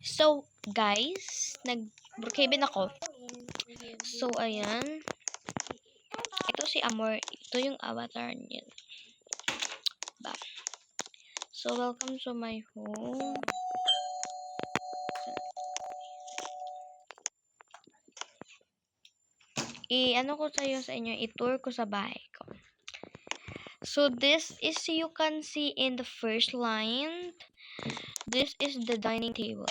So, guys, nag-Brookhaven ako. So, ayan. Ito si Amor. Ito yung avatar niya. Ba. So, welcome to my home. Ano ko sa inyo, i-tour ko sa bahay ko. So, this is, you can see in the first line, this is the dining table.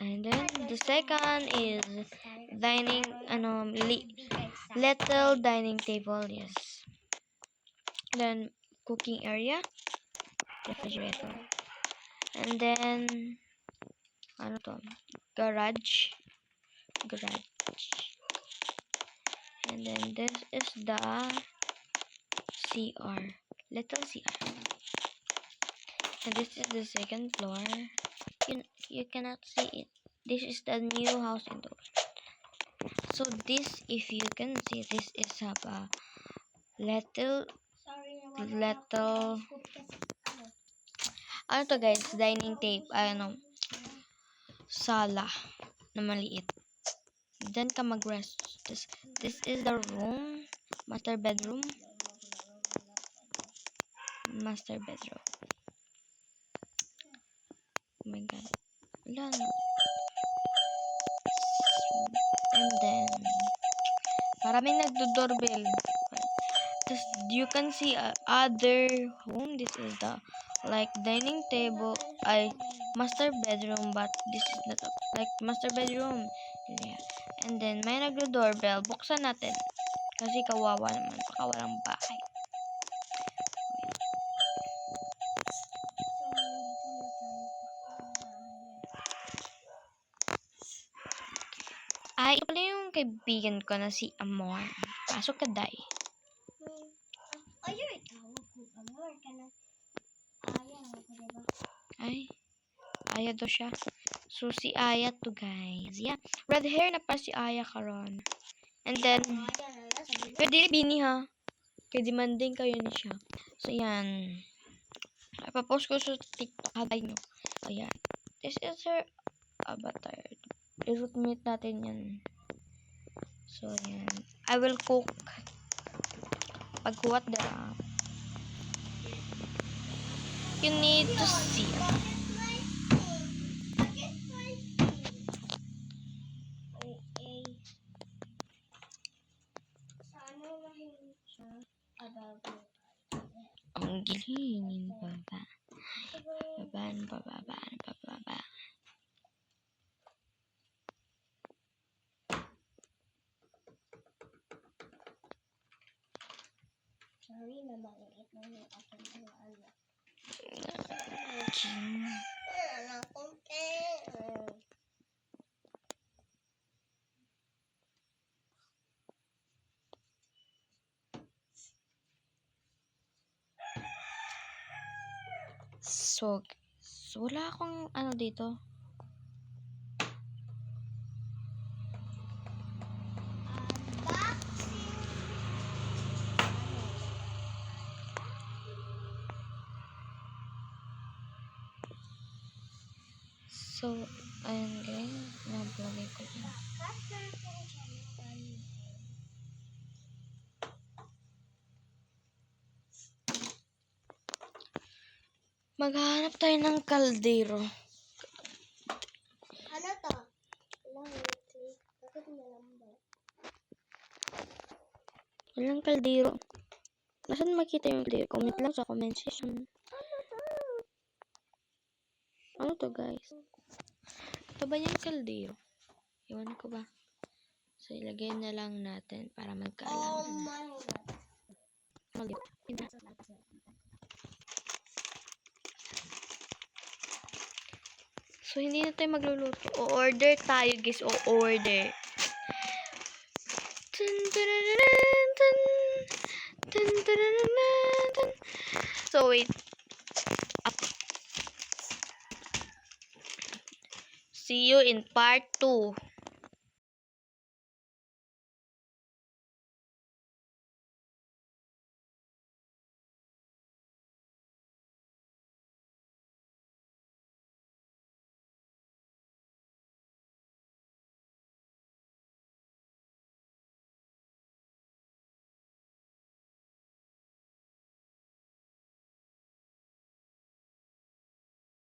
And then, the second is dining, little dining table, yes. Then, cooking area, refrigerator. And then, garage. And then, this is the CR, little CR. And this is the second floor. You cannot see it. This is the new house indoor. So this, if you can see, this is a little ano to guys, dining table, sala na maliit. Then ka mag-rest. This is the room, master bedroom. Oh my god. And then, maraming nagdo-doorbell. You can see other home. This is the dining table, master bedroom, but this is not like master bedroom. Yeah. And then may nagdo-doorbell. Buksan natin kasi kawawa naman, baka walang bahay. Ito pala yung kaibigan ko na si Amor. Pasok ka, Day. Aya daw siya. So, si Aya to, guys. Yeah. Red hair na pa si Aya karon. And then, pwede bini ha. Kaya demanding kayo ni siya. So, yan. Ipapost ko sa TikTok. Habay nyo. Ayan. This is her avatar. I-rootmate natin yan. So, yan. I will cook. Pag-what the up. You need to see. Ang gilingin baba. Bababa. Sorry na maliit na yung aking alaala. So, wala akong dito. So, ayan guys, nablagay ko yan. Maghahanap tayo ng kaldero. Ano to? Bakit malambot? Walang kaldero. Nasaan makita yung kaldero? Comment lang sa comment section. Ano to, guys? Ito ba yung kaldero? Iwan ko ba? So, ilagay na lang natin para magkaalam. So, hindi na tayo magluluto. O-order tayo, guys. O-order. So, wait. See you in part 2.